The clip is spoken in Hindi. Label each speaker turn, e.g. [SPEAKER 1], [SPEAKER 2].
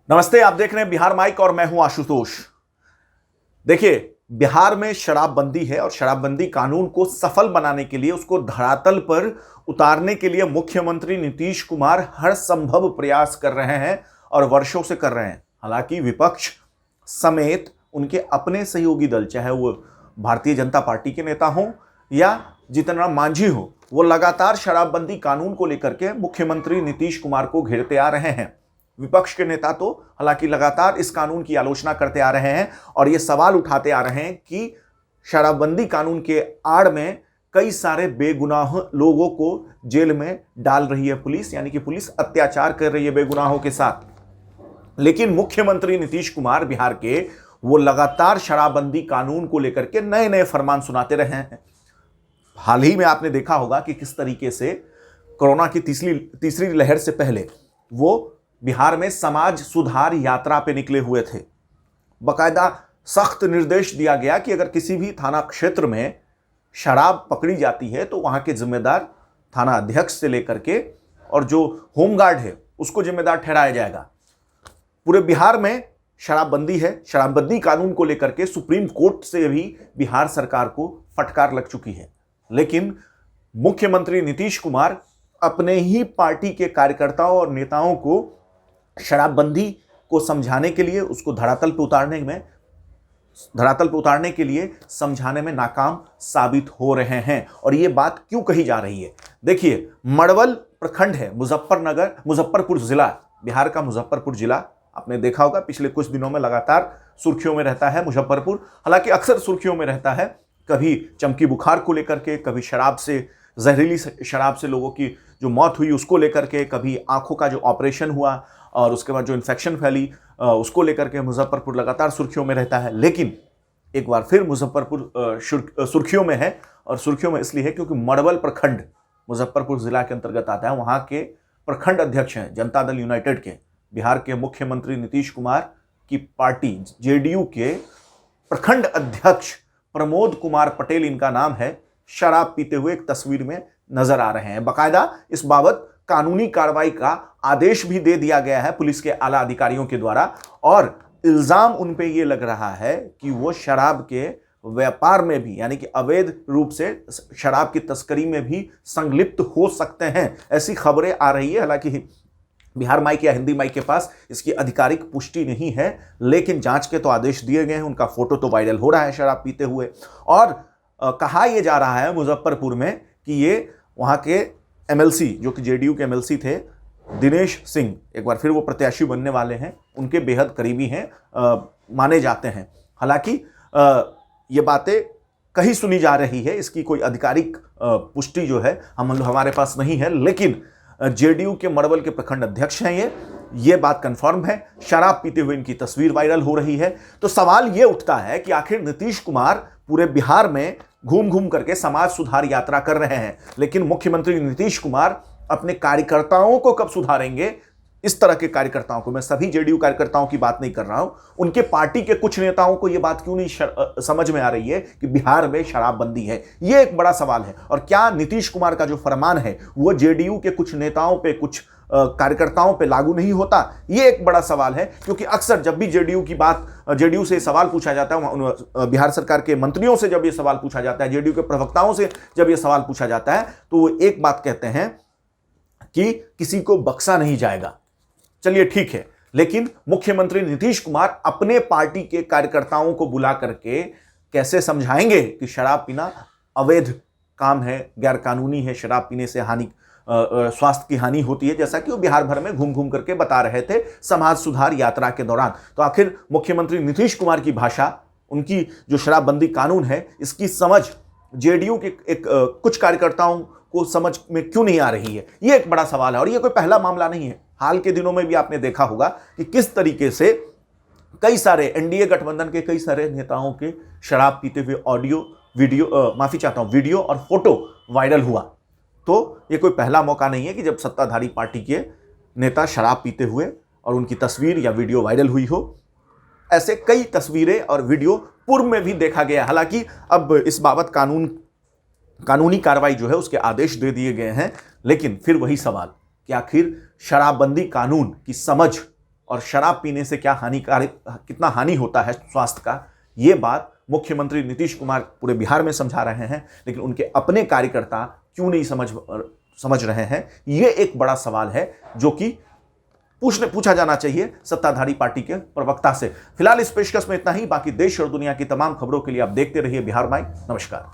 [SPEAKER 1] नमस्ते, आप देख रहे हैं बिहार माइक और मैं हूं आशुतोष। देखिए, बिहार में शराबबंदी है और शराबबंदी कानून को सफल बनाने के लिए, उसको धरातल पर उतारने के लिए मुख्यमंत्री नीतीश कुमार हर संभव प्रयास कर रहे हैं और वर्षों से कर रहे हैं। हालांकि विपक्ष समेत उनके अपने सहयोगी दल, चाहे वो भारतीय जनता पार्टी के नेता हों या जीतन राम मांझी हो, वो लगातार शराबबंदी कानून को लेकर के मुख्यमंत्री नीतीश कुमार को घेरते आ रहे हैं। विपक्ष के नेता तो हालांकि लगातार इस कानून की आलोचना करते आ रहे हैं और ये सवाल उठाते आ रहे हैं कि शराबबंदी कानून के आड़ में कई सारे बेगुनाह लोगों को जेल में डाल रही है पुलिस, यानी कि पुलिस अत्याचार कर रही है बेगुनाहों के साथ। लेकिन मुख्यमंत्री नीतीश कुमार बिहार के, वो लगातार शराबबंदी कानून को लेकर के नए नए फरमान सुनाते रहे हैं। हाल ही में आपने देखा होगा कि किस तरीके से कोरोना की तीसरी लहर से पहले वो बिहार में समाज सुधार यात्रा पे निकले हुए थे। बकायदा सख्त निर्देश दिया गया कि अगर किसी भी थाना क्षेत्र में शराब पकड़ी जाती है तो वहां के जिम्मेदार थाना अध्यक्ष से लेकर के और जो होमगार्ड है उसको जिम्मेदार ठहराया जाएगा। पूरे बिहार में शराबबंदी है। शराबबंदी कानून को लेकर के सुप्रीम कोर्ट से भी बिहार सरकार को फटकार लग चुकी है। लेकिन मुख्यमंत्री नीतीश कुमार अपने ही पार्टी के कार्यकर्ताओं और नेताओं को शराबबंदी को समझाने के लिए, उसको धरातल पर उतारने के लिए समझाने में नाकाम साबित हो रहे हैं। और ये बात क्यों कही जा रही है? देखिए, मड़वल प्रखंड है, मुजफ्फरपुर जिला, बिहार का मुजफ्फरपुर जिला। आपने देखा होगा पिछले कुछ दिनों में लगातार सुर्खियों में रहता है मुजफ्फरपुर। हालांकि अक्सर सुर्खियों में रहता है, कभी चमकी बुखार को लेकर के, कभी जहरीली शराब से लोगों की जो मौत हुई उसको लेकर के, कभी आंखों का जो ऑपरेशन हुआ और उसके बाद जो इन्फेक्शन फैली उसको लेकर के मुजफ्फरपुर लगातार सुर्खियों में रहता है। लेकिन एक बार फिर मुजफ्फरपुर सुर्खियों में है, और सुर्खियों में इसलिए है क्योंकि मड़वल प्रखंड मुजफ्फरपुर जिला के अंतर्गत आता है। वहां के प्रखंड अध्यक्ष हैं जनता दल यूनाइटेड के, बिहार के मुख्यमंत्री नीतीश कुमार की पार्टी जेडीयू के प्रखंड अध्यक्ष प्रमोद कुमार पटेल, इनका नाम है, शराब पीते हुए एक तस्वीर में नजर आ रहे हैं। बाकायदा इस बाबत कानूनी कार्रवाई का आदेश भी दे दिया गया है पुलिस के आला अधिकारियों के द्वारा, और इल्जाम उन पे ये लग रहा है कि वो शराब के व्यापार में भी, यानी कि अवैध रूप से शराब की तस्करी में भी संलिप्त हो सकते हैं। ऐसी खबरें आ रही है। हालांकि बिहार माइक या हिंदी माइक के पास इसकी आधिकारिक पुष्टि नहीं है, लेकिन जांच के तो आदेश दिए गए हैं। उनका फोटो तो वायरल हो रहा है शराब पीते हुए, और कहा यह जा रहा है मुजफ्फरपुर में कि ये वहां के एमएलसी, जो कि जेडीयू के एमएलसी थे, दिनेश सिंह, एक बार फिर वो प्रत्याशी बनने वाले हैं, उनके बेहद करीबी हैं, माने जाते हैं। हालांकि ये बातें कहीं सुनी जा रही है, इसकी कोई आधिकारिक पुष्टि जो है हमारे पास नहीं है। लेकिन जेडीयू के मड़वल के प्रखंड अध्यक्ष हैं ये बात कंफर्म है। शराब पीते हुए इनकी तस्वीर वायरल हो रही है। तो सवाल ये उठता है कि आखिर नीतीश कुमार पूरे बिहार में घूम घूम करके समाज सुधार यात्रा कर रहे हैं, लेकिन मुख्यमंत्री नीतीश कुमार अपने कार्यकर्ताओं को कब सुधारेंगे? इस तरह के कार्यकर्ताओं को, मैं सभी जेडीयू कार्यकर्ताओं की बात नहीं कर रहा हूं, उनके पार्टी के कुछ नेताओं को यह बात क्यों नहीं समझ में आ रही है कि बिहार में शराबबंदी है? यह एक बड़ा सवाल है। और क्या नीतीश कुमार का जो फरमान है वो जेडीयू के कुछ नेताओं पे, कुछ कार्यकर्ताओं पे लागू नहीं होता? यह एक बड़ा सवाल है, क्योंकि अक्सर जब भी जेडीयू से सवाल पूछा जाता है, बिहार सरकार के मंत्रियों से जब यह सवाल पूछा जाता है, जेडीयू के प्रवक्ताओं से जब यह सवाल पूछा जाता है, तो वो एक बात कहते हैं कि किसी को बख्शा नहीं जाएगा। चलिए ठीक है, लेकिन मुख्यमंत्री नीतीश कुमार अपने पार्टी के कार्यकर्ताओं को बुला करके कैसे समझाएंगे कि शराब पीना अवैध काम है, गैर कानूनी है, शराब पीने से स्वास्थ्य की हानि होती है, जैसा कि वो बिहार भर में घूम घूम करके बता रहे थे समाज सुधार यात्रा के दौरान। तो आखिर मुख्यमंत्री नीतीश कुमार की भाषा, उनकी जो शराबबंदी कानून है, इसकी समझ जेडीयू के कुछ कार्यकर्ताओं को समझ में क्यों नहीं आ रही है? ये एक बड़ा सवाल है। और ये कोई पहला मामला नहीं है। हाल के दिनों में भी आपने देखा होगा कि किस तरीके से कई सारे एनडीए गठबंधन के कई सारे नेताओं के शराब पीते हुए वीडियो और फोटो वायरल हुआ। तो ये कोई पहला मौका नहीं है कि जब सत्ताधारी पार्टी के नेता शराब पीते हुए और उनकी तस्वीर या वीडियो वायरल हुई हो। ऐसे कई तस्वीरें और वीडियो पूर्व में भी देखा गया। हालांकि अब इस बाबत कानूनी कार्रवाई जो है उसके आदेश दे दिए गए हैं, लेकिन फिर वही सवाल कि आखिर शराबबंदी कानून की समझ और शराब पीने से क्या हानिकारक, कितना हानि होता है स्वास्थ्य का, ये बात मुख्यमंत्री नीतीश कुमार पूरे बिहार में समझा रहे हैं, लेकिन उनके अपने कार्यकर्ता क्यों नहीं समझ रहे हैं, ये एक बड़ा सवाल है जो कि पूछा जाना चाहिए सत्ताधारी पार्टी के प्रवक्ता से। फिलहाल इस पेशकश में इतना ही। बाकी देश और दुनिया की तमाम खबरों के लिए आप देखते रहिए बिहार माइक। नमस्कार।